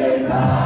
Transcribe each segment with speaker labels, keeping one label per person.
Speaker 1: Secar,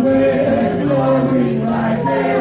Speaker 1: We're glowing like a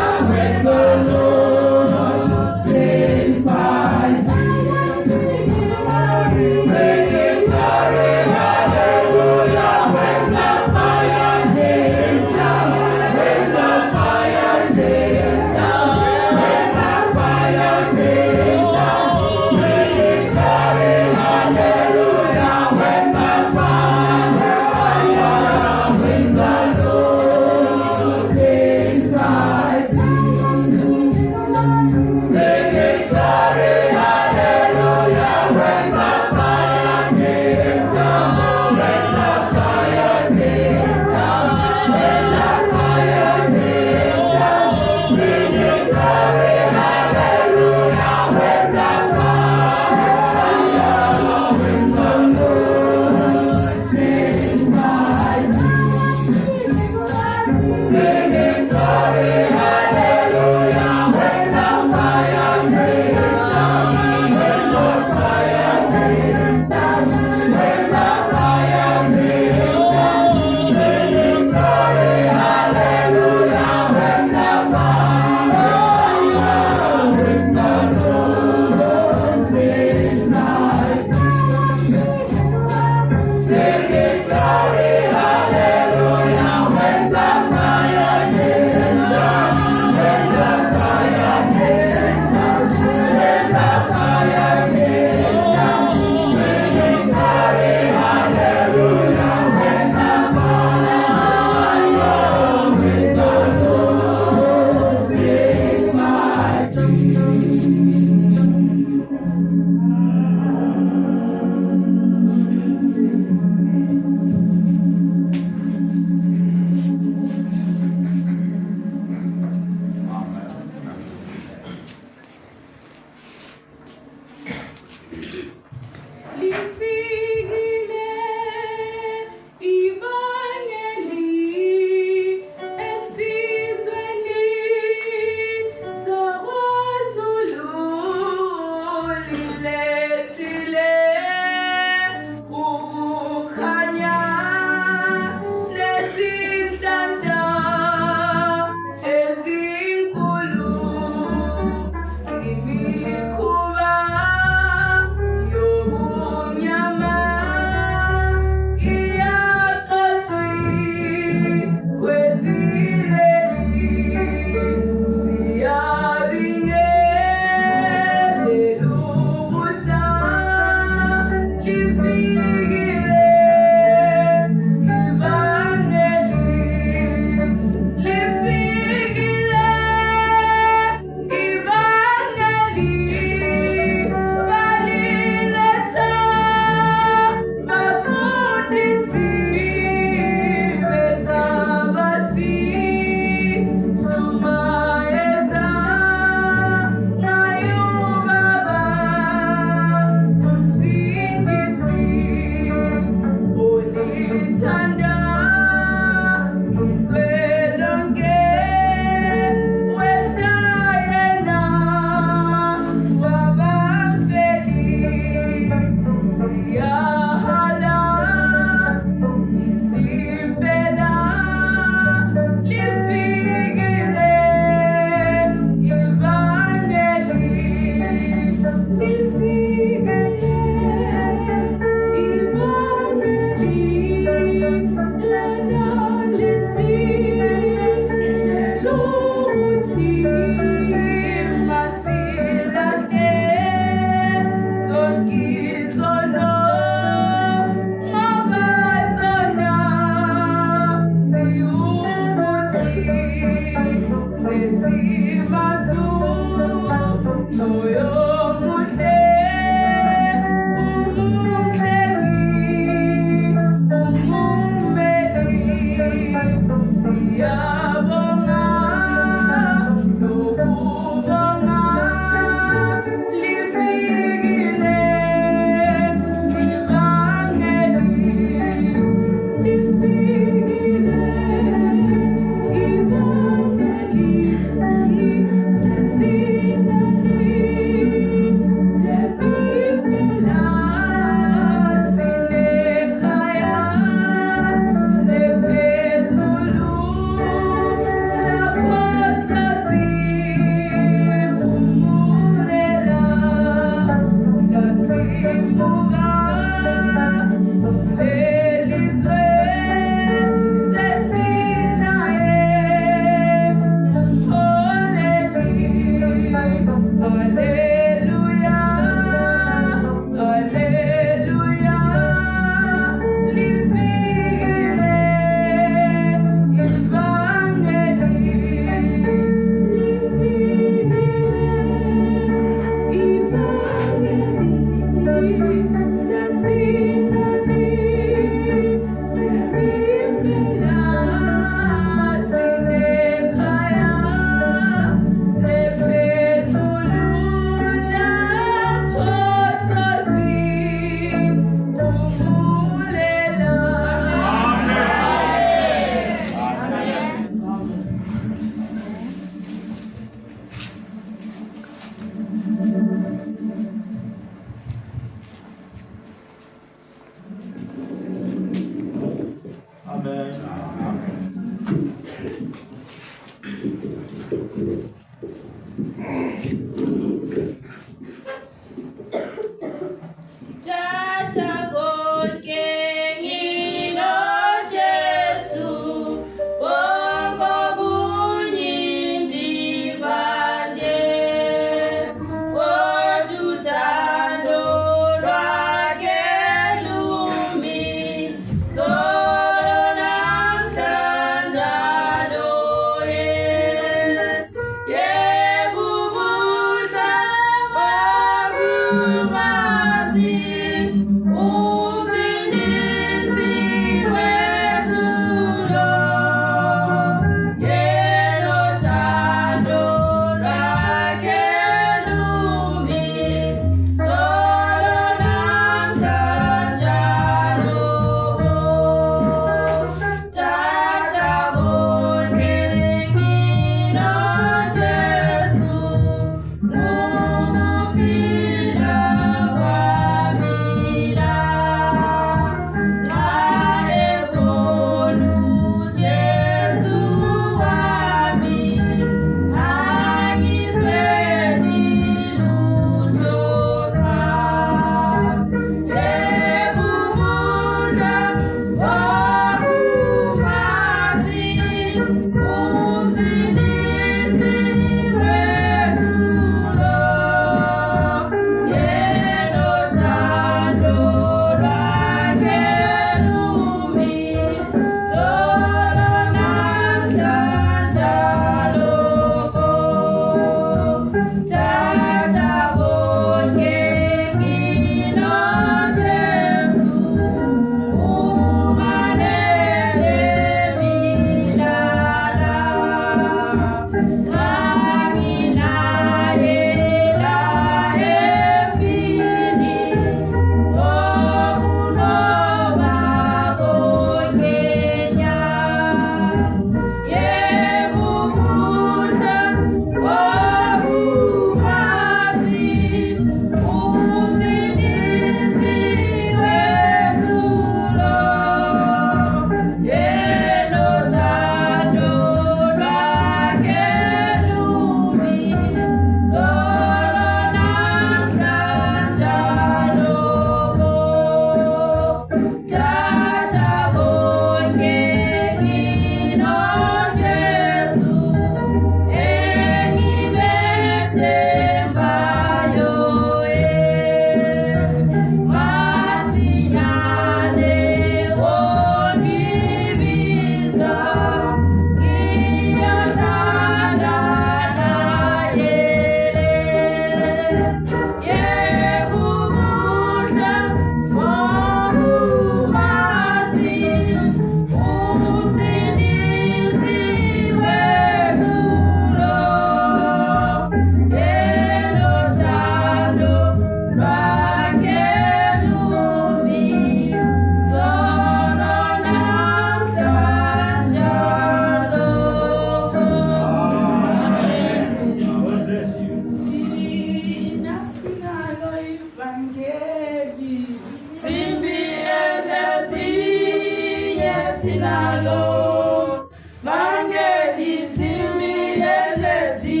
Speaker 1: sinalo vangeli simbielezi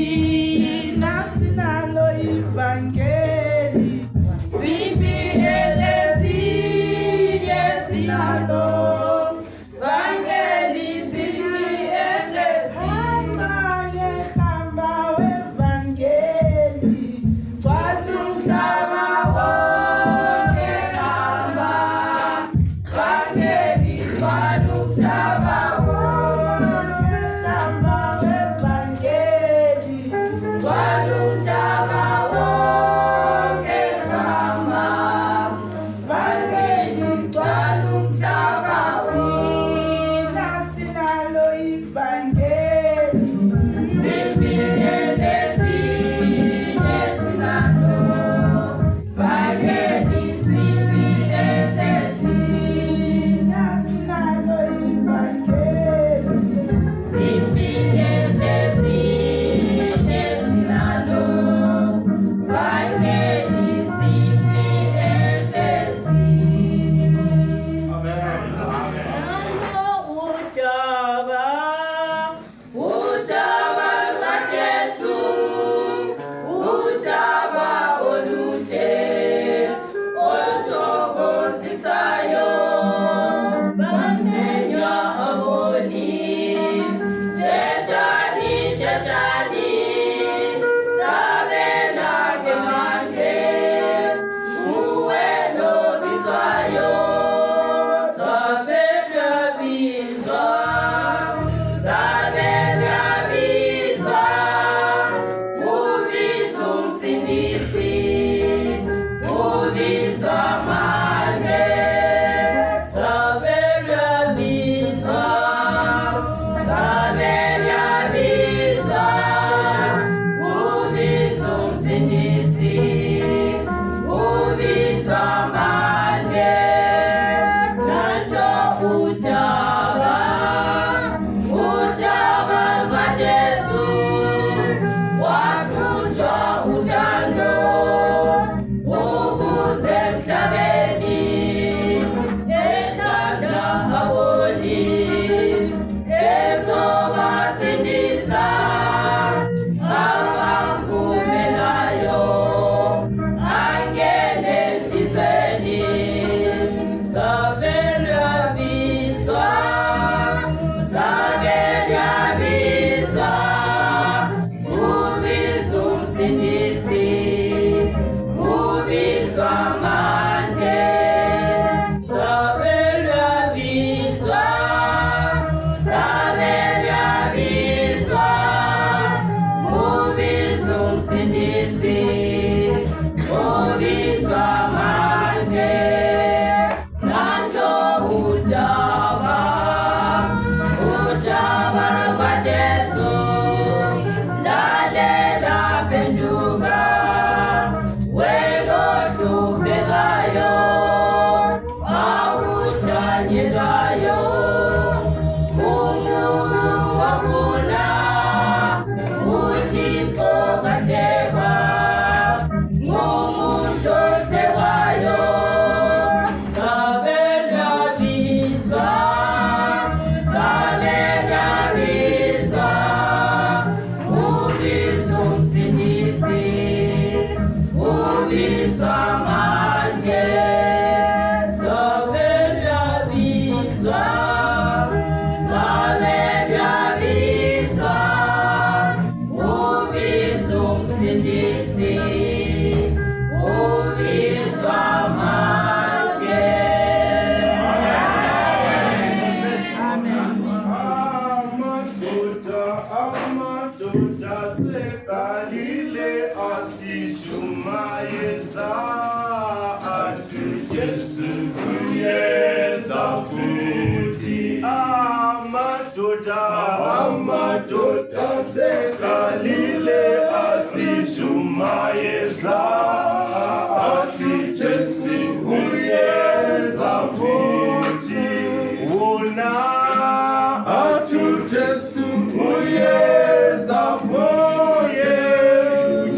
Speaker 1: na sinalo ivangeli simbielezi yesinalo vangeli simbielezi maye hamba wevangeli swalumhlaba wonke hamba vangeli swalumhlaba wonke hamba wevangeli swalumhlaba wonke hamba vangeli swalumhlaba thina sinalo ivangeli simbielezi yesinalo vangeli simbielezi na sinalo ivangeli simbielezi yesinalo vangeli simbielezi. Utaba kaJesu, utaba oluhle, oluthokozisayo, banenywa aboni, sheshani, sheshani, sabela ke manje, uwe lobizwayo, sabela bizwa. Sabela bizwa, ubizwa umsindisi, ubizwa manje. Sabela bizwa, sabela bizwa, ubizwa umsindisi, ubizwa manje. Tanto utaba kaJesu, wakhuzwa uthando ukuze emhlabeni ethanda aboni ezobasindisa abamvumelayo angene enhlizweni. Sabela bizwa, sabela bizwa, ubizwa umsindisi, ubizwa manje. Sabela bizwa, sabela bizwa, ubizwa umsindisi, ubizwa manje. Nanto utaba kaJesu, lalela penduka, welohlupekayo, awuhlanyelayo, umuntu wafuna, uThixo kahleba, ngumuntu ohlekwayo. Sabela bizwa, sabela bizwa, ubizwa umsindisi, ubizwa manje. Sabela bizwa, sabela bizwa, ubizwa umsindisi, ubizwa manje.
Speaker 2: Amadoda sekalile asishumayeza atu Yesu kuyeza futhi. Amadoda sekalile asishumayeza atu Yesu kuyeza futhi. Una atu Yesu kuyeza futhi.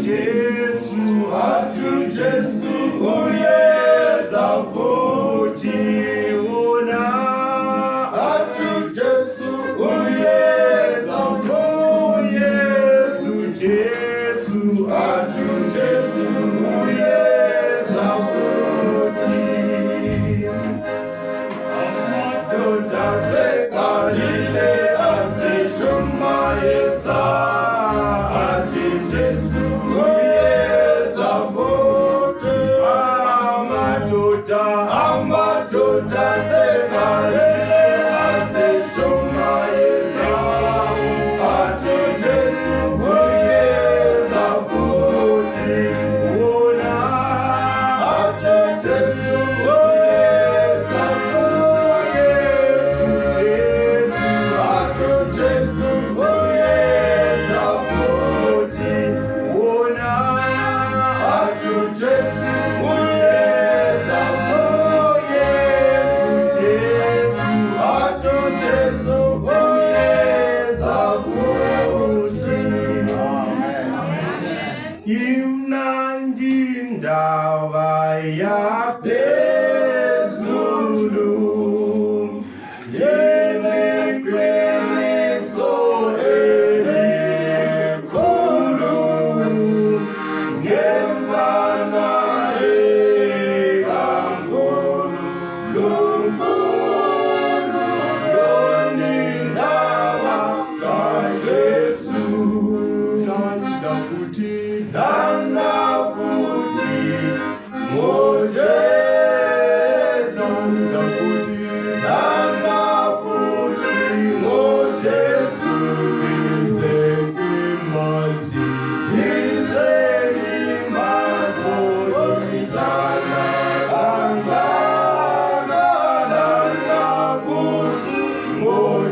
Speaker 2: Yesu atu Yesu kuyeza futhi. Una atu Yesu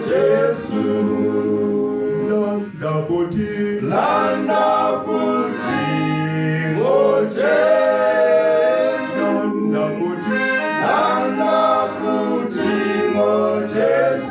Speaker 2: Jesu. Landa futi, landa futi, oh Jesu. Landa futi, landa futi, oh Jesu.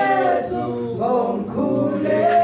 Speaker 1: Jesu omkhuleko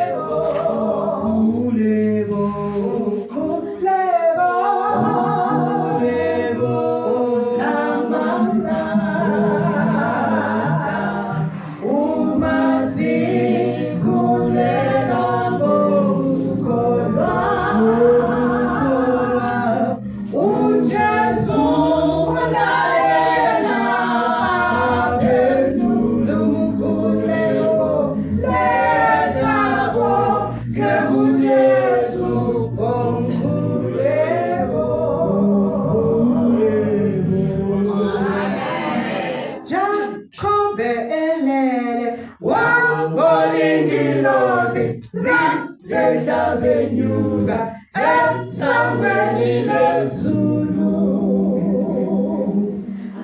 Speaker 1: zenyuka esangweni lezulu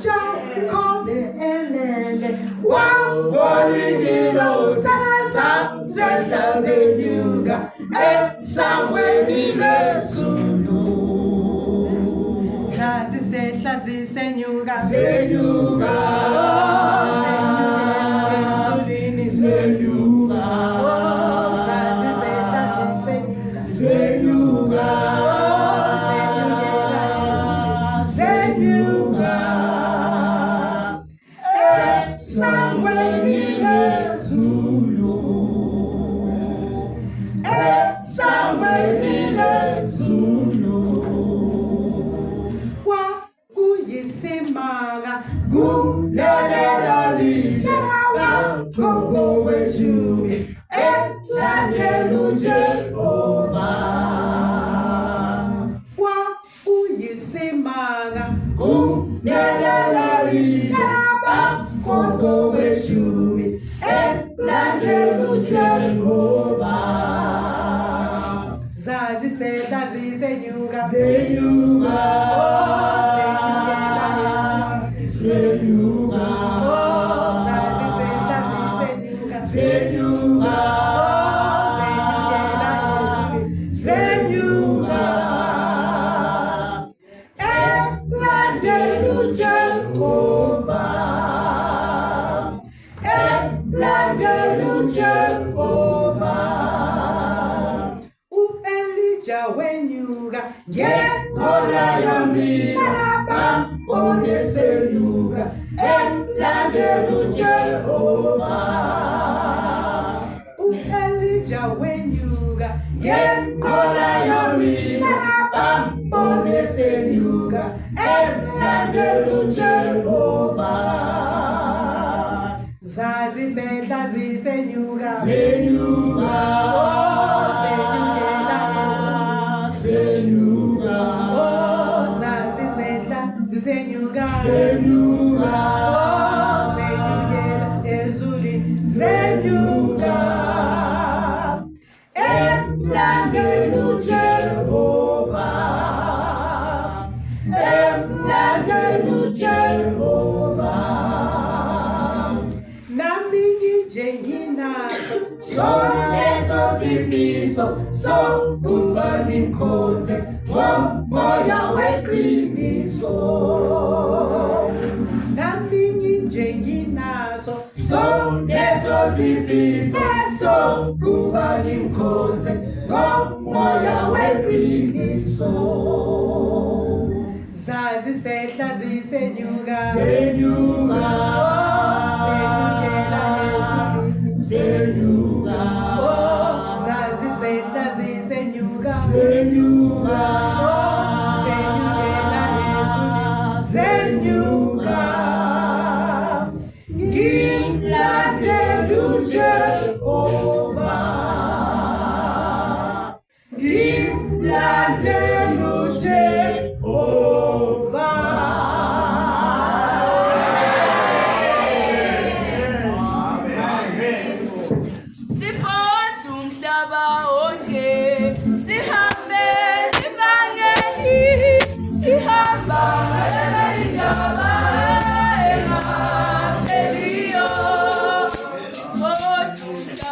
Speaker 1: Jacob elele wangolingilo zenyuka esangweni lezulu zenyuka zenyuka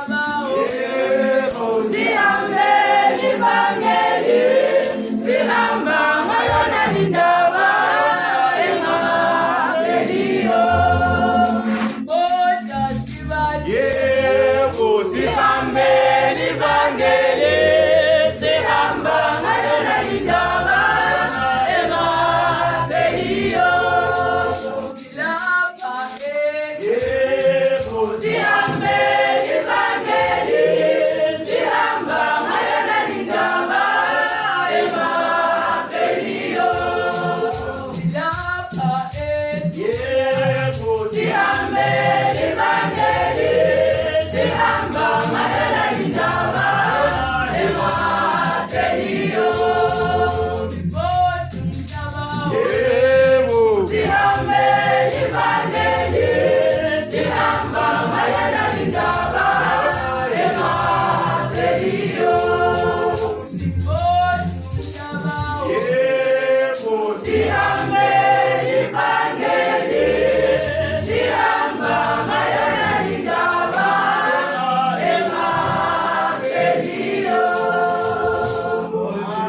Speaker 3: Baba
Speaker 1: Sihambeni vangeli, sihamba ngayona indaba emabehiyo. Lapha sihambeni vangeli, sihamba ngayona indaba emabehiyo. Lapha sihambeni vangeli, sihamba ngayona indaba emabehiyo. Sihambeni vangeli, sihamba ngayona indaba emabehiyo. Sihambeni vangeli, sihamba ngayona indaba emabehiyo.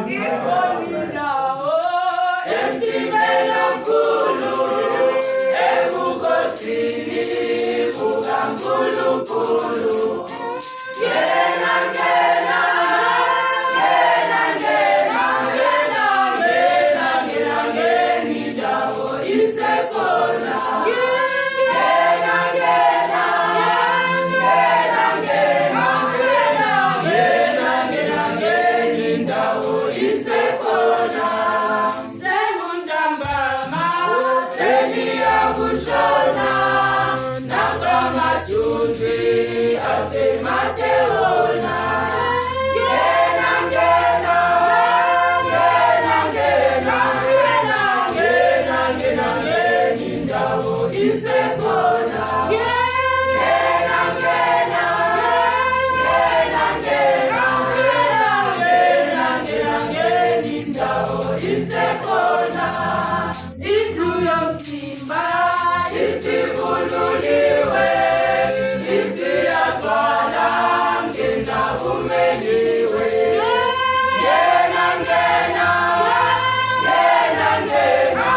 Speaker 1: Ngikhoninawo emthini omkhulu, ebukhosini bukaNkulunkulu. Ngena, ngena, ngena, ngena, ngena, ngena, ngena, ngena, indawo isekhona. Ngena, ngena, ngena, ngena, ngena, ngena, ngena, ngena, indawo isekhona. Sengundambama, sengiyakushona, nangamathunzi asematheona. Ngena, ngena, ngena, ngena, ngena, ngena, ngena, ngena, indawo isekhona. Ngena, ngena, ngena, ngena, ngena, ngena, ngena, indawo isekhona. Indlu yomthimba isivululiwe, isiyagcwala, ngena umeliwe. Ngena, ngena, ngena, ngena, ngena,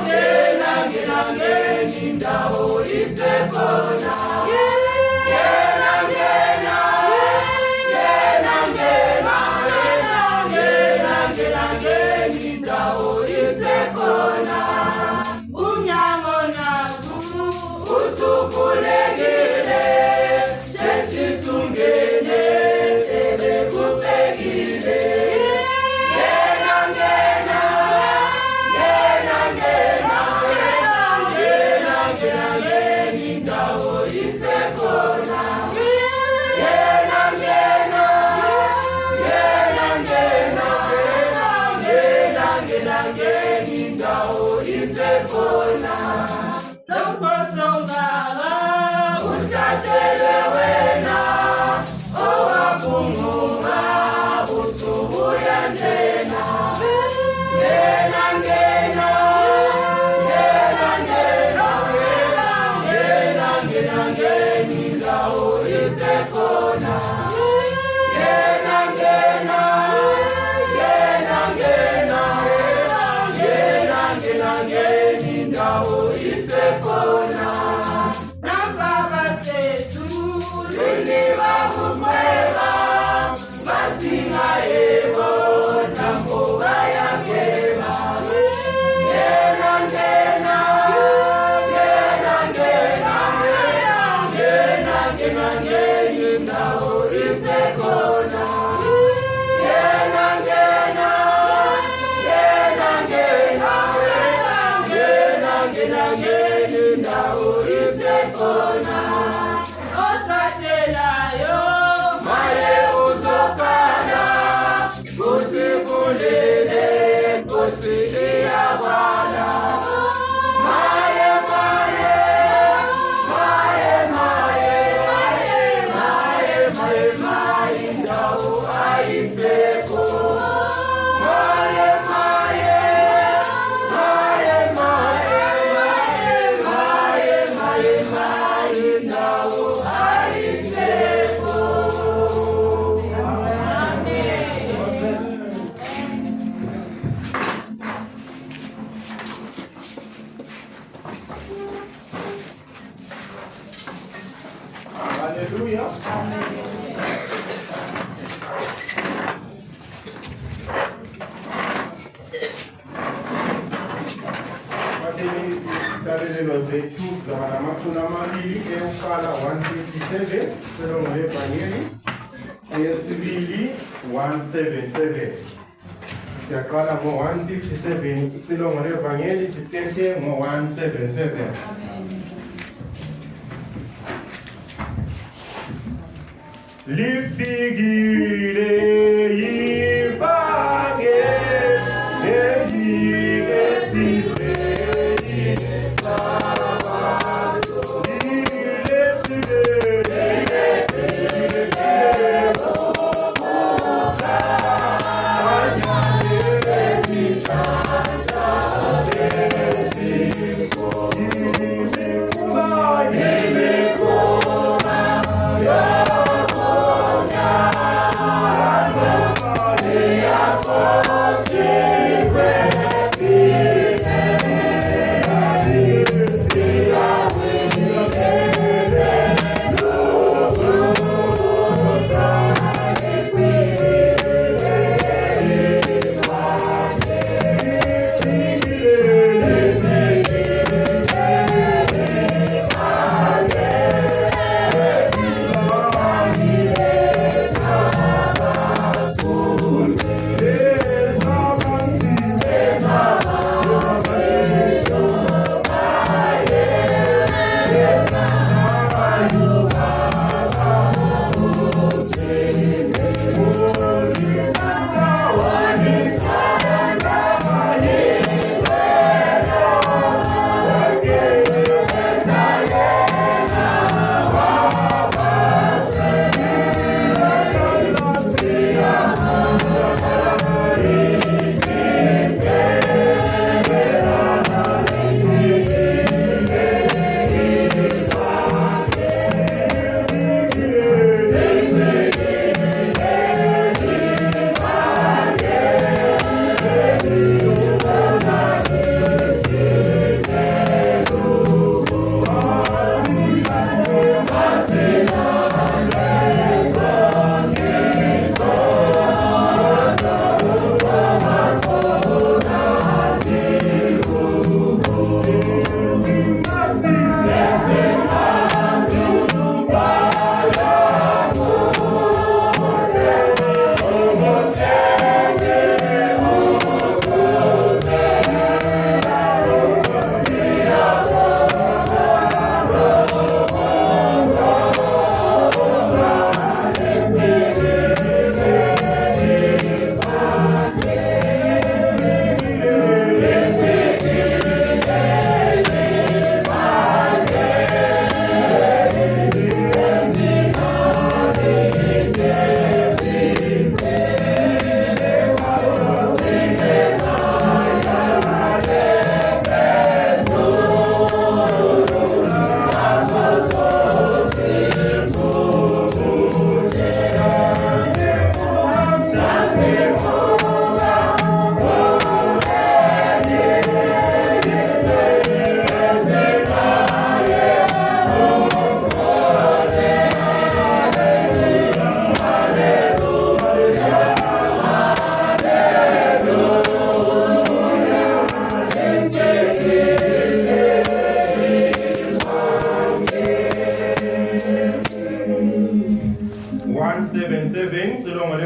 Speaker 1: ngena, ngena, ngena, indawo isekhona. Ngena, ngena, ngena, ngena, ngena, ngena, ngena, ngena, indawo isekhona. Unyango nakho usuvulekile, sesisungene sebekubhekile. Ngena, ngena, ngena, ngena, ngena, ngena, ngena, ngena, indawo isekhona. Ngena, ngena, ngena, ngena, ngena, ngena, ngena, indawo isekhona. Lombosongala uthathele wena, owaphungula usubuya njena. Ngena, ngena, ngena, ngena, ngena, ngena, ngena, indawo isekhona. Ngena, ngena, ngena, ngena, ngena, ngena, ngena, indawo isekhona. Nababa sethu luniwa kukhwela, masinga yebo nambo bayangeba. Ngena, ngena, ngena, ngena, ngena, ngena, ngena, indawo isekhona. Ngena, ngena, ngena, ngena, ngena, ngena, ngena, indawo isekhona. Osatelayo maye uzokhala, usivulele Nkosi iyabala. Maye, maye, maye, maye, maye,
Speaker 2: Hallelujah. Italelo zethu zamamakhulu amabili eyokuqala 157 selongo levangeli, eyesibili 177. Siyaqala ngo-157 icilongo levangeli sithethe ngo-177. Lifikile ivangeli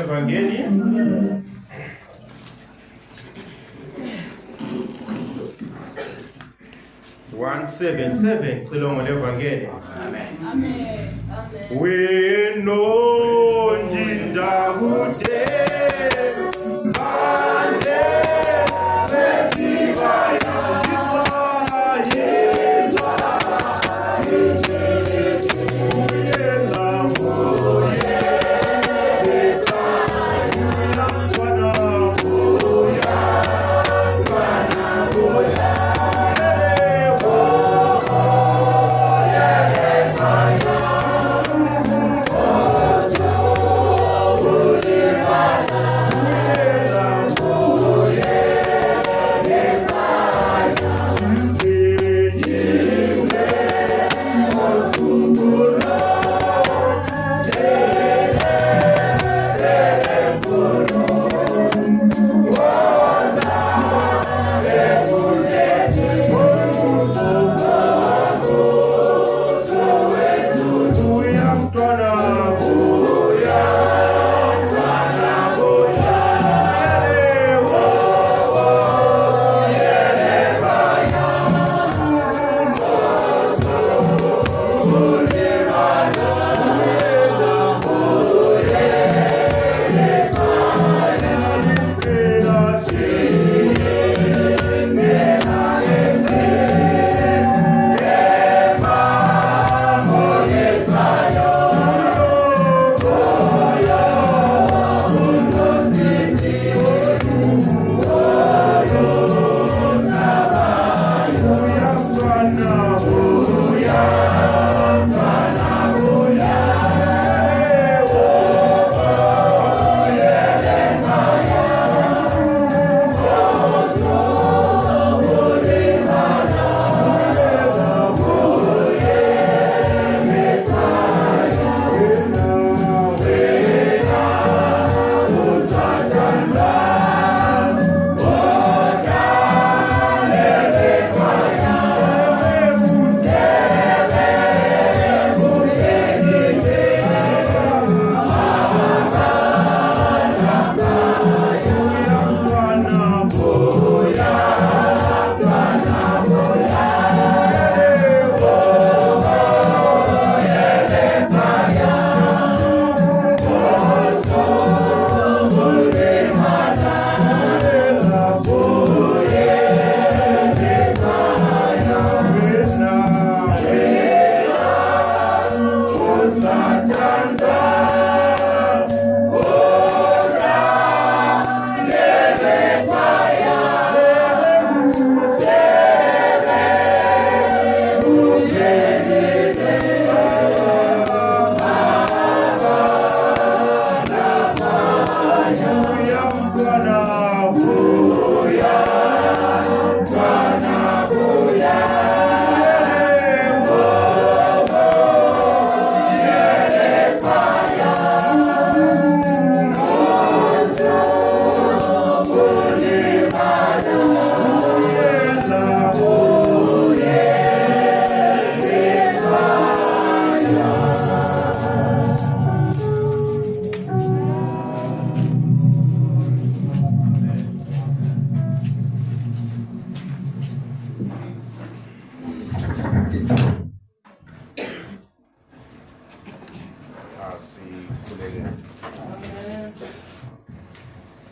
Speaker 2: Evangeli. One seven seven Xilongo levangeli. Amen. Weno njinda kude bande besibaya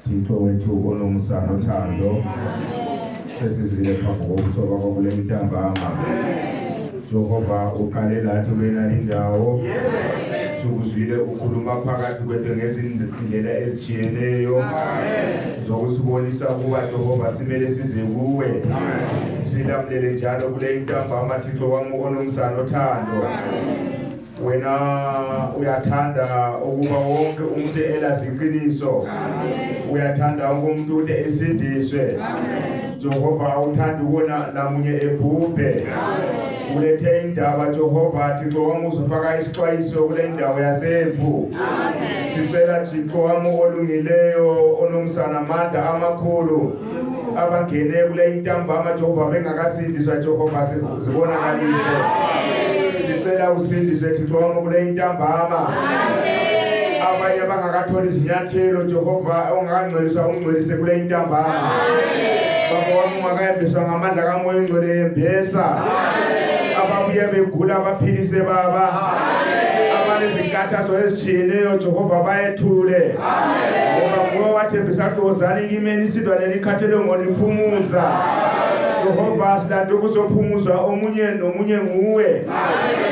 Speaker 2: Thixo wethu onomsa nothando, sesizile phambi kokusoka kwakule ntambama. Jehova uqale lathi kwenali indawo, sikuzwile ukhuluma phakathi kwethu ngezindlela ezitshiyeneyo zokusibonisa ukuba Jehova simele size kuwe. Silamulele njalo kule ntambama Thixo wami onomsa nothando. Wena uyathanda ukuba wonke umuntu elazi iqiniso. Uyathanda umuntu ukuthi esindiswe. Jehova awuthanda ukona namunye ebhubhe. Ulethe indaba Jehova Thixo wami uzofaka isixwayiso kule ndawo yasePhu. Sicela Thixo wami olungileyo onomsana amandla amakhulu abangene kule ntambama Jehova bengakasindiswa Jehova sibonakalise. Sicela usindise Thixo wami kule ntambama. Abanye bangakatholi izinyathelo Jehova ongangcweliswa ungcwelise kule ntambama. Baba wami ungakayembeswa ngamandla kaMoya Oyingcwele yembesa. Ababuye begula baphilise Baba. Abanezinkathazo ezitshiyeneyo Jehova bayethule. Ngoba nguwe wathembisa Xozani kimeni isidwane likhathele ngoniphumuza. Jehova silanda ukuzophumuza omunye nomunye nguwe.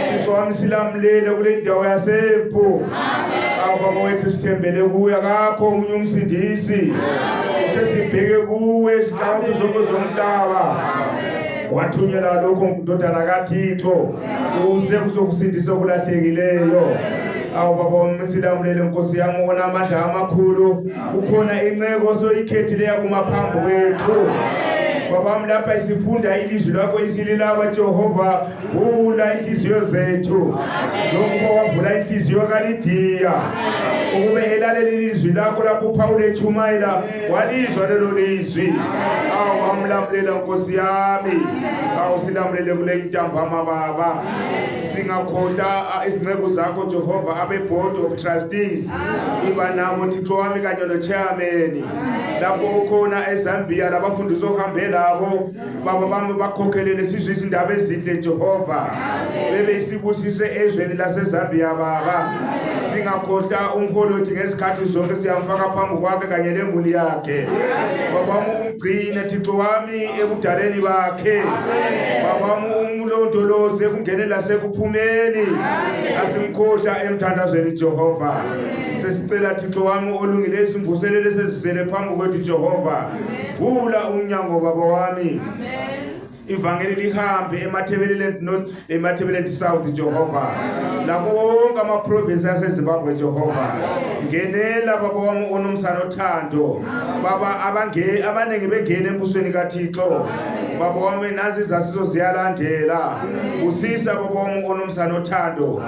Speaker 2: Thixo wami silamulele kule ndawo yasePhu. Baba wethu sithembele kuwe akakho omunye umsindisi. Sibheke kuwe sihlawuthi zonke zomhlaba. Wathunyela lokho ndodana kaThixo uze kuzokusindisa okulahlekileyo. Awu Baba wami silamulele Nkosi yami ona amandla amakhulu. Ukhona inceko osoyikhethile yakumaphambi kwethu. Baba lapha isifunda ilizwi lakho isililaba Jehova, vula inhliziyo zethu. Njengoba wavula inhliziyo kaLidiya ukube elalela ilizwi lakho lapho uPawulu echumayela walizwa lelo lizwi. Awu amlamulela Nkosi yami. Awu silamulele kule ntambama Baba. Singakhohla izinceku zakho Jehova abe board of trustees. Iba namo Thixo wami kanye no chairman. Lapho ukhona eZambia labafundi zohambela Baba bami bakhokhelele sizwe izindaba ezinhle Jehova. Bebe isibusise ezweni laseZambia Baba. Singakhohla umholi othi ngesikhathi zonke siyamfaka phambi kwakhe kanye nemuli yakhe. Baba wami ungcine Thixo wami ebudaleni bakhe. Baba wami umlondoloze kungene lasekuphumeni. Asimkhohla emthandazweni Jehova. Sesicela Thixo wami olungile isimvuselele sesizele phambi kwethu Jehova. Vula umnyango Baba wami. Ivangeli lihambe eMathebeleland South Jehova. Lapho wonke ama-province yaseZimbabwe Jehova. Ngenela Baba wami onomsana othando. Baba abaningi bengene embusweni kaThixo. Baba wami nazi izasizo ziyalandela. Usisa Baba wami onomsana othando.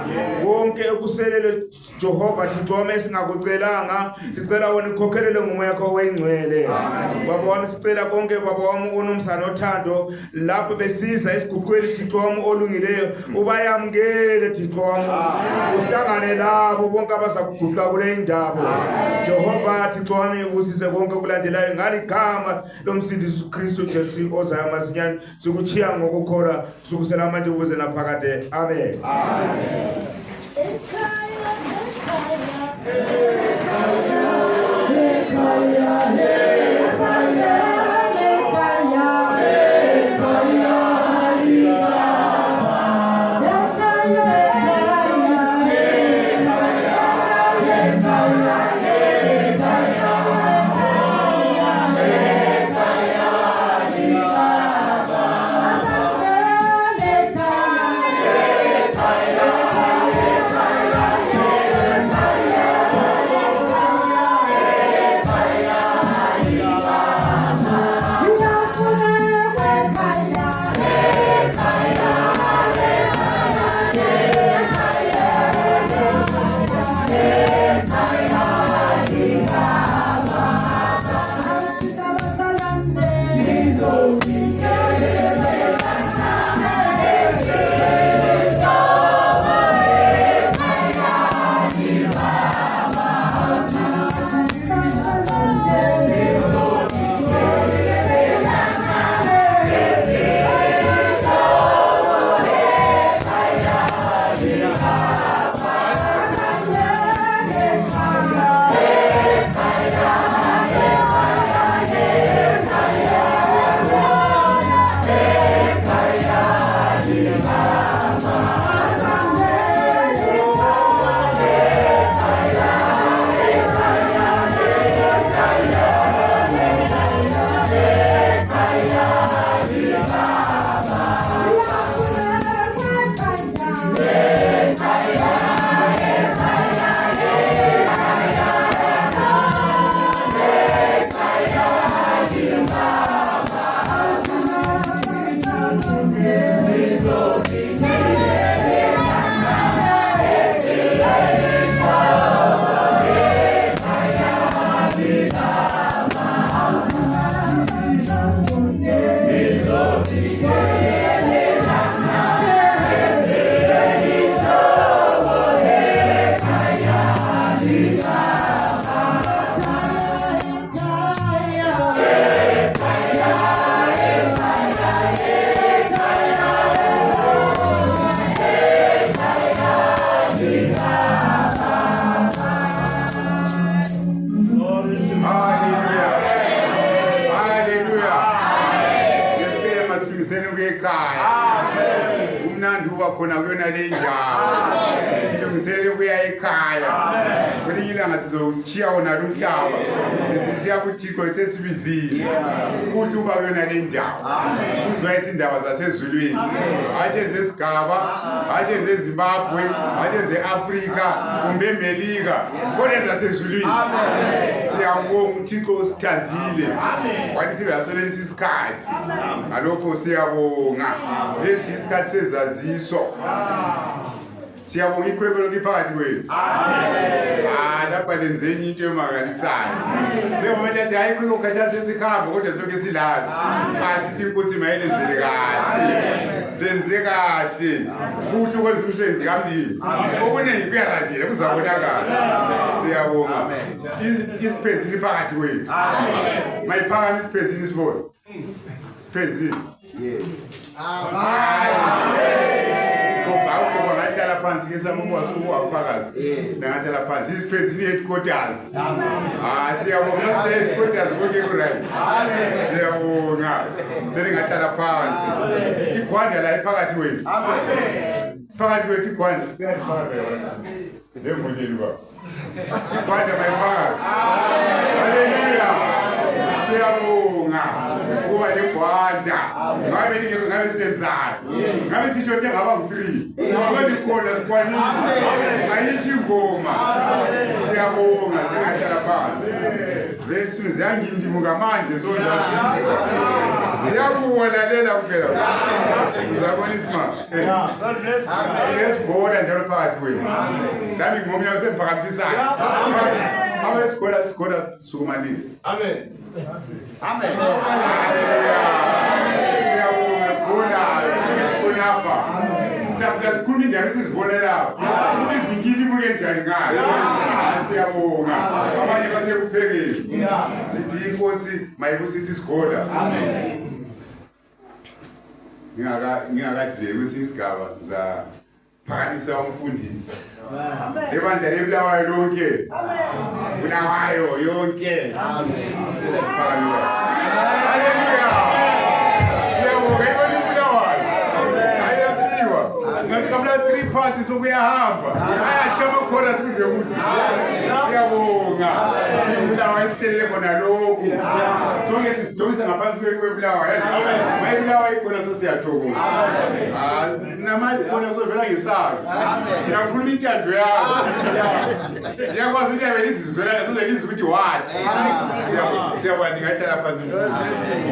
Speaker 2: Wonke ekuselele Jehova Thixo wami esingakucelanga, sicela wena ukhokhelele ngomoya wakho oyingcwele. Baba wami sicela konke Baba wami onomsana othando lapho besiza isiguqweni Thixo wami olungileyo ubayamukele Thixo wami. Uhlangane labo bonke abazakuguqa kule ndaba. Jehova Thixo wami usise konke kulandelayo ngaligama lomsindisi uKristu Jesu ozayo masinyane sikuchiya ngokukholwa kusukela manje ukuze naphakade. Amen. Amen.
Speaker 1: khona kuyona le ndawo silungiselele ukuya ekhaya kwelinye ilanga sizochiya wona lumhlaba sesiya kuThixo sesibizile ukuthi uba kuyona le ndawo uzwa izindaba zasezulwini ashe zesigaba ashe zeZimbabwe ashe zeAfrika kumbe eMelika kodwa zasezulwini siyabonga uThixo usithandile wathi sibasolela isikhathi ngalokho siyabonga lesi isikhathi sezaziso siyabonga ikhwebo lokiphakathi kwenu lapha lenzenye into emangalisayo njengoba ntathi hayi ikhwebo khathana sesihambe kodwa sonke silala sithi inkosi mayilenzele kahle lenze kahle kuhle ukwenza umsebenzi kamlimi okuningi kuyalandela kuzabonakala siyabonga isiphezini phakathi kwenu mayiphakame isiphezini sibone isiphezini ngahlala phansi ke samukwazi ukuwafakazi ngahlala phansi isiphezini headquarters siyabonga headquarters konke ku-right siyabonga seningahlala phansi igwanda la iphakathi wethu phakathi kwethu igwanda lemvuleni ba igwanda mayiphakathi haleluya siyabonga kuba negwanda ngabe senzani ngabe sishothe ngaba ngu3 ngabe nikhona sikwanini ayithi ingoma siyabonga singahlala phansi lesu zangindimuka manje sozazizwa siyakubolalela kuphela uzabona isima God bless you siyesibhola njalo phakathi kwenu nami ngomnye usemphakamisisana abesikhola sukumanini amen amen siyabonga sibona hapa siyafika sikhuluma indaba esizibonela izingidi ibuke njani ngayo siyabonga abanye basekuphekeni sithi inkosi mayibusise isikhola amen ngingakadleki kwesinye isigaba zaphakamisa umfundisi ebandla lebulawayo lonke bulawayo yonke haleluya siyabonga ibona ibulawayo ayafiwa ngakamla 3 parties okuyahamba ayajama khona sikuze kusi siyabonga ibulawayo isitelele khona lokhu sonke sidonisa ngaphansi kwebulawayo mayibulawayo ikhona sosiyathokoza namanje khona sovela ngesaka ngiyakhuluma intando yakho ngiyakwazi ukuthi abe lizizwelana soze lizwe ukuthi wathi siyabonga ndingahlala phansi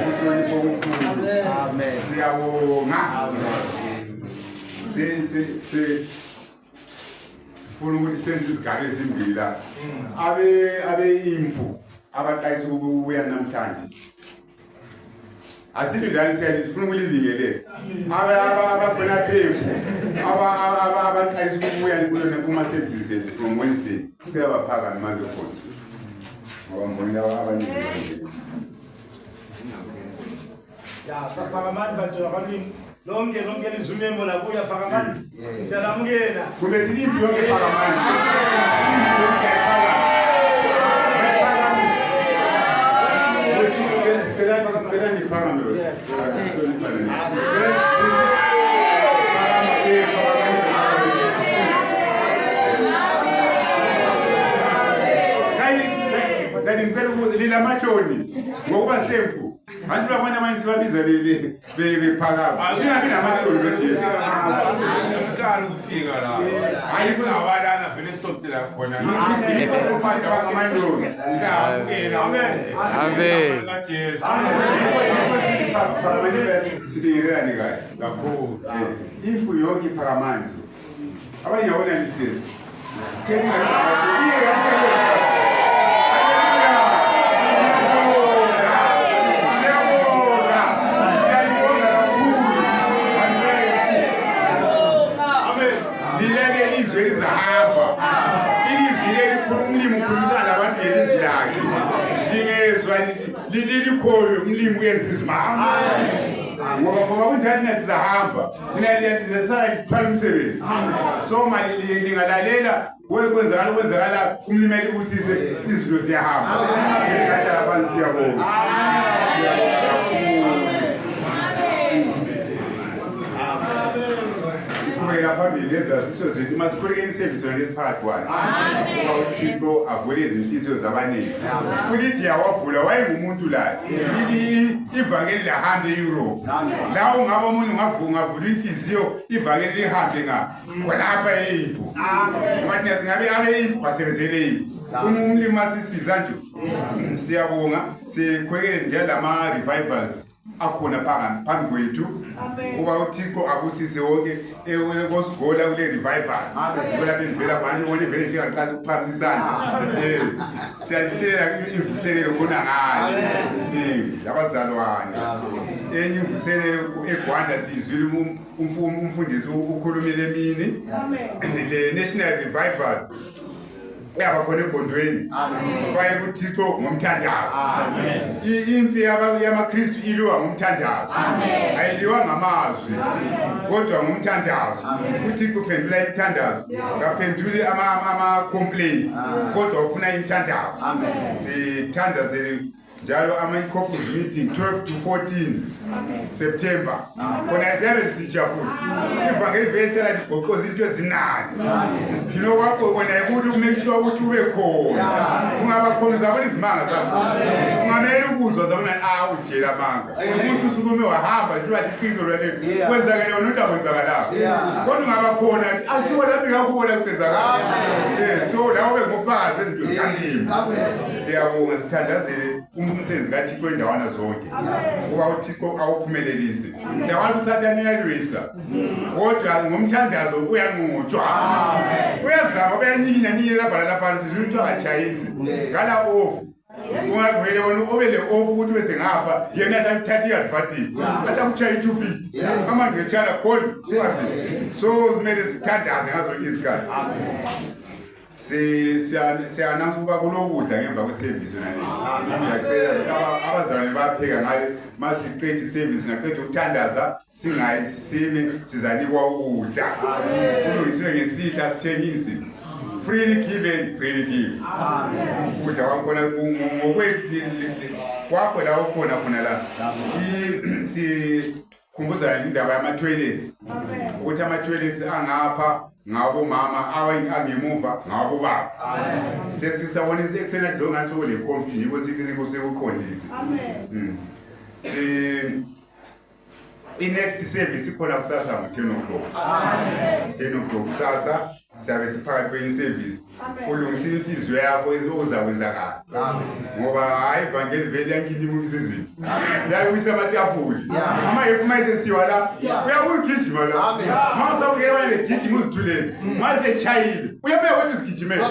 Speaker 1: ukuhlonipha omkhulu siyabonga sifuna ukuthi senze izigaba ezimbili la abe-impu abaqalisa ukubuya namhlanje asilidlali sifuna ukulibingelela abagcina phembu abaqalisa ukubuya kulona services zethu from Wednesday siyabaphakama manje khona ngoba mbonile abaningi
Speaker 3: phakamani bantu abaningi lonke lizumemo labuya phakamani siyalamukela
Speaker 1: kumbe siliphi yonke phakamani kanti ngicela lila mahloni ngokuba sempu anti babona abanye sibabiza bephakama ingabi namahloni loje
Speaker 4: sikali ukufika la ayikunabalana vele sotela khona
Speaker 1: amaloni
Speaker 4: siyamukela
Speaker 1: amen
Speaker 4: kaJesu
Speaker 1: sibingelelani kahle
Speaker 4: kakhulu
Speaker 1: imfu yonke iphakamani abanye yabona lihlezi ilizwi elizahamba ilizwi elikhuluma uzwa likholo umlimi uyenza izimanga ngoba kunjani nasizahamba mina lizesala lithwala umsebenzi so mali lingalalela kwenzakala umlimeli usise izinto ziyahamba ngikhathala phansi siyabonga siqhubekela phambili nezasiso zethu masiqhubekeni iservice yona lesiphakathi kwakhe uba uThixo avule izinhliziyo zabaningi uLidiya wavula wayengumuntu la ivangeli lahambe eEurope la ungaba umuntu ungavula inhliziyo ivangeli lihambe khonapha eImpu ngoba singabe abeImpu basebenzele eImpu umlimi masisiza nje siyabonga siqhubekele njalama revivals akhona phambi kwethu kuba uThixo abusise wonke ekosigola kule revival ngoba bevela kwanje wona vele nje ngaqhaza ukuphamisana siyadlela imvuselelo khona ngale labazalwane enye imvuselelo eGwanda sizwile umfundisi ukhulumile emini le National Revival yaba khona eGondweni sifaye kuThixo ngomthandazo impi yamakristu iliwa ngomthandazo ayiliwa ngamazwi kodwa ngomthandazo uThixo uphendula imthandazo ngaphenduli ama complaints kodwa ufuna imthandazo sithandazele njalo ama-Corpus meeting 12 to 14 September khona siyabe sijafula ivangeli vele ligoqoza into ezimnandi thina kwakho kona ukuthi kumake sure ukuthi ube khona ungaba khona uzabona izimanga zakho ungamele ukuzwa zabona ujela manga umuntu usukume wahamba shuwa iqiniso lwale kwenzakele yona into akwenzakalayo kodwa ungaba khona asiwo laphi ngakubona kusenzakala so lawo bengofakazi ezinto zikandini siyabonga sithandazele umsebenzi kaThixo endawana zonke kuba uThixo awuphumelelise siyakwazi uSathane uyalwisa kodwa ngomthandazo uyanqotshwa uyazama uyanyikinya lapha sizwe akachayisi ngala off ungavele wona obele off ukuthi bese ngapha yena athatha iadvantage atakuchaya 250 amanje echala khona so kumele sithandaze ngazo izikhathi siyanamsa ukuba kulokudla ngemva kweservice yona siyacela abazalwane bayapheka ngayo masiqeda iservice naqeda ukuthandaza singayisime sizanikwa ukudla kulungisiwe ngesidla sithengisi freely given freely give ukudla kwakhona ngokwethu kwakho la ukhona khona la sikhumbuza indaba yama-toilets ukuthi ama-toilets angapha ngabo mama angemuva ngabo baba sithe sisabonisa ekuseni adlo ngathi ole confusion ukuthi sekuqondisa next service ikhona kusasa ngo-10 o'clock 10 o'clock kusasa siyabe siphakathi kwenye service ulungisile inhliziyo yakho ozakwenzakala ngoba hayi ivangeli vele yankindima umsizini yawisa amatafula amahefu mayesesiwa la uyakugijima la masawukela wayegijima uzithulele masechayile uyabuya kodwa uzigijimele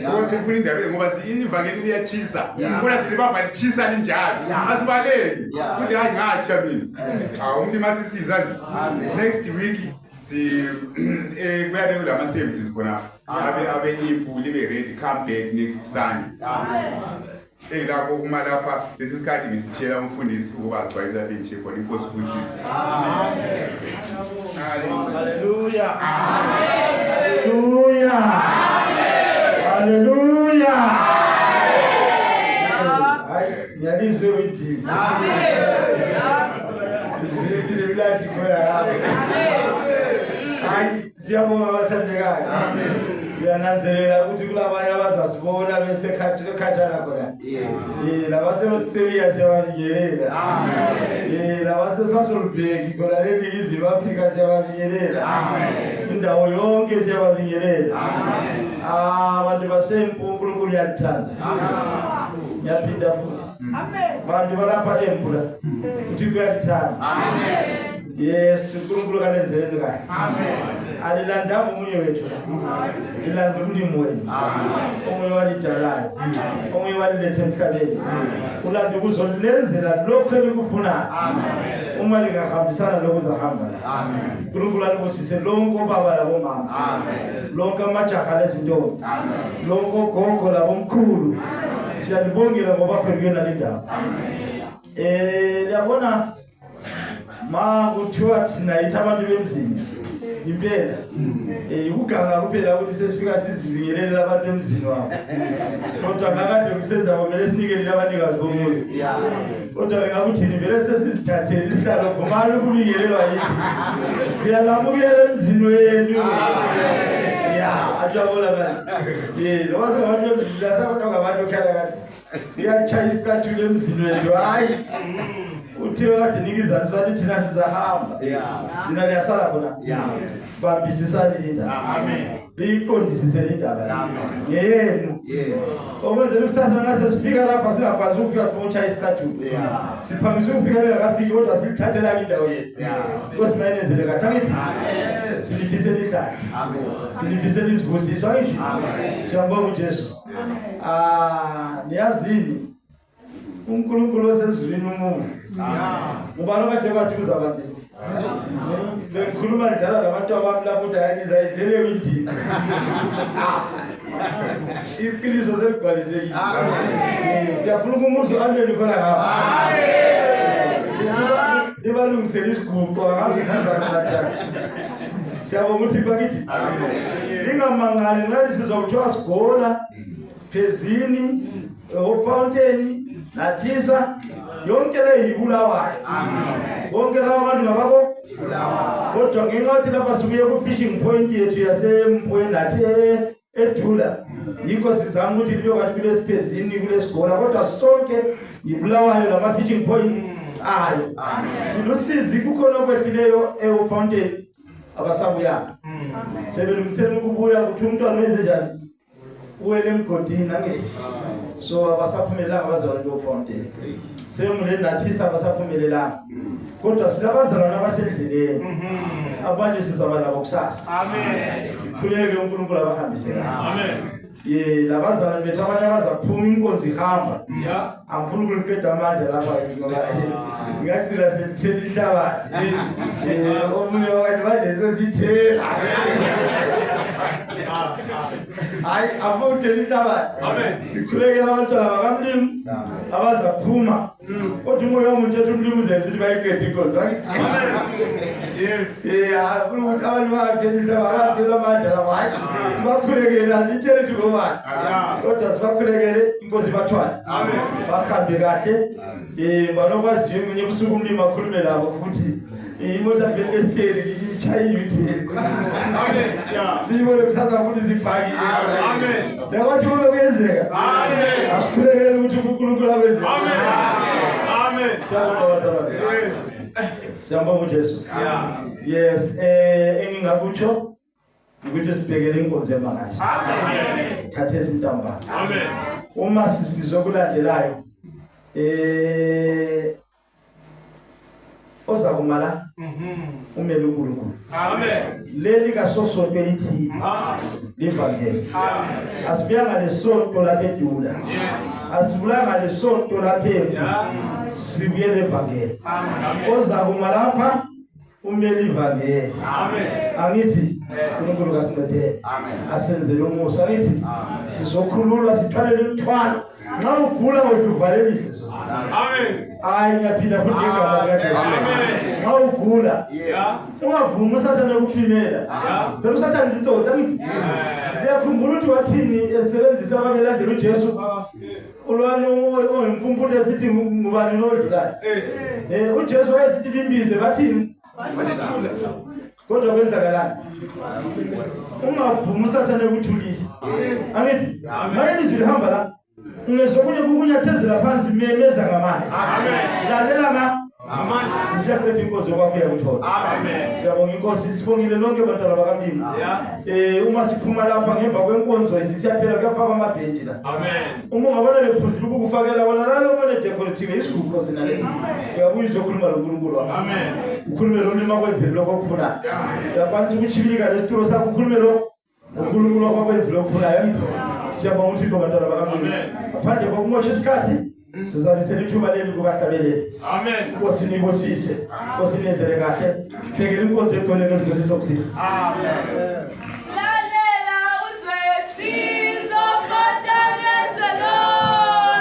Speaker 1: so sifuna indaba ngoba ivangeli liyachisa kodwa silibamba lichisa linjalo asibaleki ukuthi hayi ngatsha mina umuntu masisiza nje next week kuyabe kulama services khona abe Impu libe ready come back next Sunday lapho uma lapha lesi sikhathi ngisitshela umfundisi ukuba agcwalisa lenje khona inkosi kusizwe
Speaker 3: haleluya
Speaker 2: haleluya haleluya hayi ngiyalizwe ukuthi sizwile bilati khoya hayi siyabonga abathandekayo uyananzelela ukuthi kulabanye abazasibona bese khatshana khona labase-Australia siyabalingelela labase-Sasolburg khona leNingizimu Afrika siyabalingelela indawo yonke siyabalingelela abantu baseMpu uNkulunkulu uyalithanda ngiyaphinda futhi bantu balapha eMpu la uThixo uyalithanda yes uNkulunkulu kanenzeleni kahle alilandanga umunye wethu ilanda umlimi wethu omunye walidalayo omunye walilethe emhlabeni ulanda ukuzolenzela lokho elikufunayo uma lingahambisana lokuzahamba uNkulunkulu alibusise lonke obaba labomama lonke amajaha lezintombi lonke ogogo labomkhulu
Speaker 3: Siyalibongela ngoba kwengena le ndaba. Liyabona ma kuthiwa thina yithi abantu bemzini impela ukuganga kuphela ukuthi sesifika sizibingelele abantu emzini wabo. Kodwa ngakade kusenza kumele sinikele abanikazi bomuzi. Kodwa ngakuthini vele sesizithathele isihlalo vumani ukubingelelwa yithi. Siyalamukela emzini wenu. Ajabula bani. Lo wasebantu emzini la sabantu ngabantu khala kade. Iyachaya isicathulo emzini wethu hayi. Uthiwe kade nikizansi wathi thina sizahamba. Thina liyasala khona. Bambisisane indaba. Amen. Liqondisise indaba. Yenu. Okwenzela kusasa ngase sifika lapha singakwazi ukufika sibochaya isicathulo. Siphangisa ukufika lengakafiki kodwa silithathela indawo yethu. Nkosi mayinezele kahle angithi. Silifise lidlala. Amen. Silifise lizibusiso ayisho. Siyabonga uJesu. Niyazini uNkulunkulu osezulwini umuhle. Ubani okade kwathi kuzabandisa. Bengikhuluma njalo nabantu abami lapho ukuthi ayiniza idlele windini. Iqiniso seligcwalisekile. Siyafuna ukumusa ameni khona ngapha. Ibalungisela isiguqo ngazo izizakala. Siyabonga ukuthi bakithi. Ingamangali ngali sizokuthiwa sigola, Phezini, Fountain, Nathisa, yonke le yibulawayo. Bonke laba bantu ngabako bulawayo. Kodwa ngenxa lapha sibuye ku fishing point yethu yaseMpweni nathi eDula. Yikho sizama ukuthi liyokathi kule Phezini kule sigola kodwa sonke yibulawayo lama fishing point ayo. Silusizi kukhona okwefileyo eFountain abasabuya. Sebelungisela ukubuya kuthi umntwana wenze njani? Uwele emgodini angethi. So abasaphumelelanga abazalwane beFountain. Semule Nathisa abasaphumelelanga. Kodwa silabazalwane abasendleleni. Abanye sizaba nabo kusasa. Amen. Sikhuleke uNkulunkulu abahambise kahle. Amen. Labazalwane bethu abanye abazaphuma inkonzo ihamba. Angifuni ukuliqeda amandla lapha ngoba ngiyacela sekuthela ihlabathi. Omunye wakati manje sesithela. Hayi afuthela ihlabathi. Amen. Sikhulekela abantwana bakamlimi abazaphuma. Kodwa umoya womuntu ethi umlimi uzenza ukuthi bayiqede inkonzo. Amen. Yes. Ukuthi abantu baphela ihlabathi baphela amandla lapha. Hayi sibakhulekela nitshele ukuthi ngobani. Kodwa sibakhulekele inkosi bathwala. Amen. Bahambe kahle. Banokwaziyo eminye ubusuku umlimi akhulume nabo futhi imoto vele esteri ichayi yuthi. Amen. Sibone kusasa futhi sibhakile. Amen. Nabathi kuyenzeka. Amen. Asikhulekele ukuthi uNkulunkulu abenze. Amen. Amen. Siyabonga basabani. Yes. Siyabonga uJesu. Yes, engingakutsho ukuthi sibhekele inkonzo yamangisi. Amen. Khathesi intamba. Amen. Uma sizokulandelayo ozakumala umele uNkulunkulu. Amen. Leli kasosonto lithi livangeli. Asibiyanga lesonto lapha eDula. Yes. Asibulanga lesonto lapha sibiyele evangeli. Amen. Ozakumala lapha umele ivangeli. Amen. Angithi uNkulunkulu kasincede. Amen. Asenzele umusa angithi sizokhululwa sithwalele imithwalo. Nxa ugula uvalelise so. Amen. Hayi ngiyaphinda futhi igama likaJesu. Amen. Nxa ugula ungavumi usathane ukuphimela. Phela usathane litsotsa ngithi. Ngiyakhumbula ukuthi wathini esebenzisa ababelandela uJesu. Ulwane oyimpumpulo esithi ngubani lodlulayo. uJesu wayesithi limbize bathini? Balethula. Kodwa kwenzakalani? Ungavumi usathane ukuthulisa. Angithi mayelizwi lihamba la ungezokunye kukunyathezela phansi memeza ngamandla. Amen. Lalela amandla. Sisiyaphethe inkonzo kwakhe yakuthola. Amen. Siyabonga inkosi sibongile lonke bantwana bakamlimi. Uma siphuma lapha ngemva kwenkonzo sisiyaphela kuyafaka amabhendi la. Amen. Uma ungabona lephuzile ukufakela bona nalo manje decorative isiguqo sina lesi. Uyabuya uzokhuluma loNkulunkulu wakho. Amen. Ukhulume lo mlimi akwenzile lokho okufuna. Uyakwanisa ukuchibilika lesitulo sakho ukhulume lo uNkulunkulu wakho akwenzile lokho okufunayo. Siyabonga ukuthi bantwana bakamlimi. Aphandle kokumosha isikhathi sizabisela ithuba leli kubahlabeleli. Amen. Nkosi nibusise. Nkosi nenzele kahle. Phekela inkonzo egcwele ngezibusiso kusini. Amen.
Speaker 5: Lalela uzwe sizophatha nezwe lonke.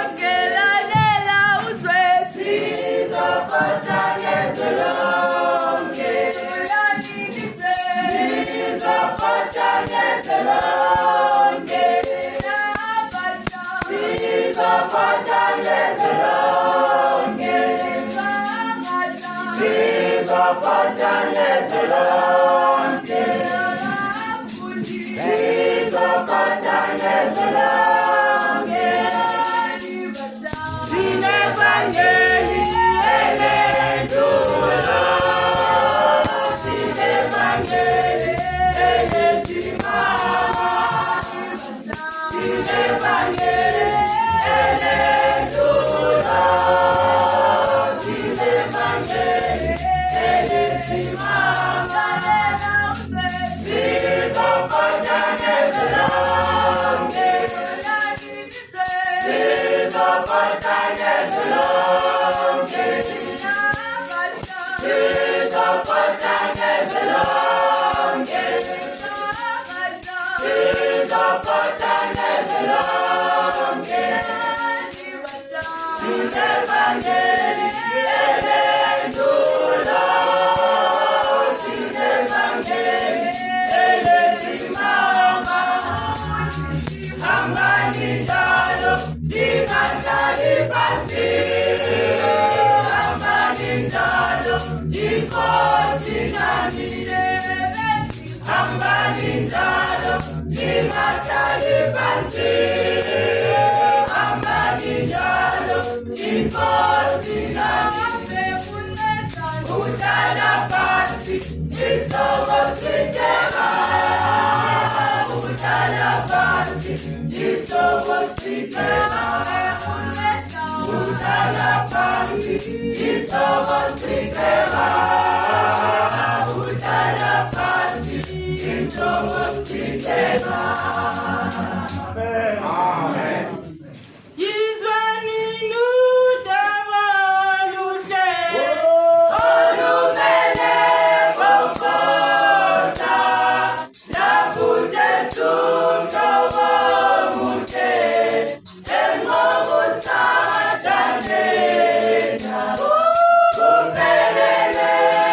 Speaker 5: Kupelele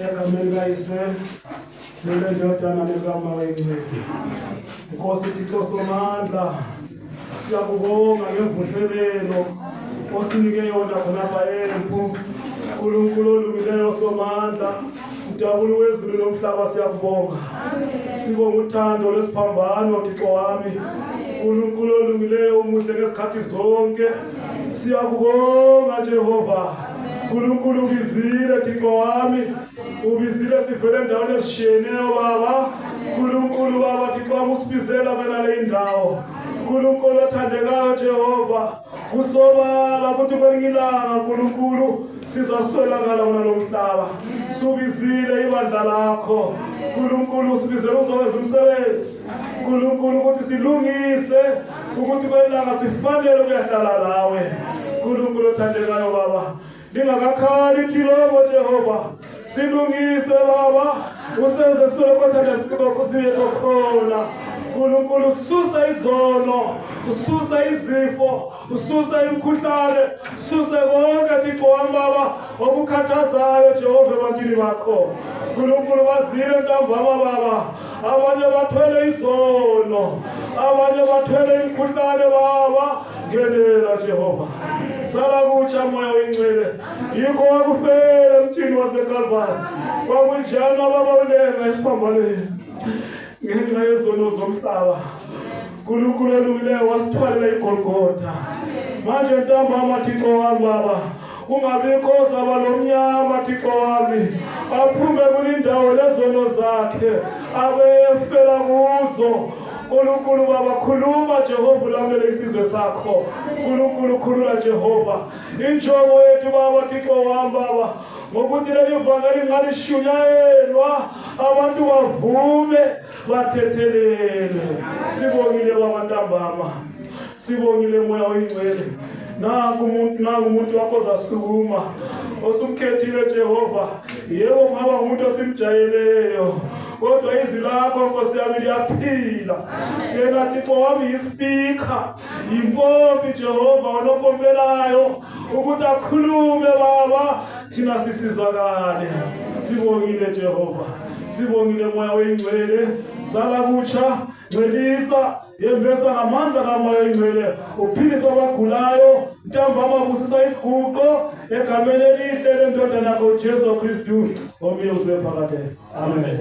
Speaker 3: Egameni kayise nelendodana likama wengcwele. Nkosi Thixo somandla, siyakubonga ngemvuselelo osinike yona khonapha empu. Unkulunkulu olungileyo somandla, Mdabuli wezulu nomhlaba siyakubonga. Sibonga uthando lwesiphambano Thixo wami. Unkulunkulu olungileyo umuhle ngesikhathi zonke. Siyakubonga Jehova. Unkulunkulu ubizile Thixo wami. Ubizile sivele endaweni ezishiyeneyo Baba. Unkulunkulu Baba Thixo wami usibizela wena le indawo. Unkulunkulu othandekayo Jehova. Kusobala ukuthi kwelinye ilanga Unkulunkulu sizaswelakala wona lo mhlaba. Subizile ibandla lakho. Unkulunkulu usibizele uzokwenza umsebenzi. Unkulunkulu ukuthi silungise ukuthi kwelanga sifanele ukuyahlala nawe. Unkulunkulu othandekayo Baba. Lingakakhali Thixo Jehova. Silungise Baba. Usenze sibele kothatha sibekho sibe khona. Unkulunkulu ususa izono, ususa izifo, ususa imkhuhlane, ususa konke Thixo wami Baba okukhathazayo Jehova ebantwini bakho. Unkulunkulu bazile ntambama Baba. Abanye bathwele izono, abanye bathwele imkhuhlane Baba. Ngelela Jehova. Sala kutsha moya oyingcwele. Yikho wakufela emthini waseKalvari. Kwakunjani Baba ulenga esiphambanweni. Ngenxa yezono zomhlaba. Unkulunkulu olungileyo wasithwalela iGolgotha. Manje ntambama Thixo wami Baba. Ungabikho zaba lomnyama Thixo wami. Aphume kulindawo lezono zakhe. Abefela kuzo. Unkulunkulu Baba khuluma Jehova ulamele isizwe sakho. Unkulunkulu khulula Jehova. Injongo yethu Baba Thixo wami Baba. Ngokuthi leli vangeli ngalishunyayelwa abantu bavume bathethelele. Sibongile Baba ntambama. Sibongile moya oyingcwele. Nangu umuntu wakho ozasukuma. Osumkhethile Jehova. Yebo ngaba umuntu osimjayeleyo. Kodwa izwi lakho Nkosi yami liyaphila. Njena Thixo wami ispeaker. Impompi Jehova onopompelayo ukuthi akhulume Baba thina sisizakale. Sibongile Jehova. Sibongile moya oyingcwele. Sala kutsha ngcelisa yembesa ngamandla kamoya oyingcwele. Uphilisa abagulayo. Ntambama busisa isiguqo egameni elihle lendodana yakho Jesu Kristu omiyuzwe phakade. Amen.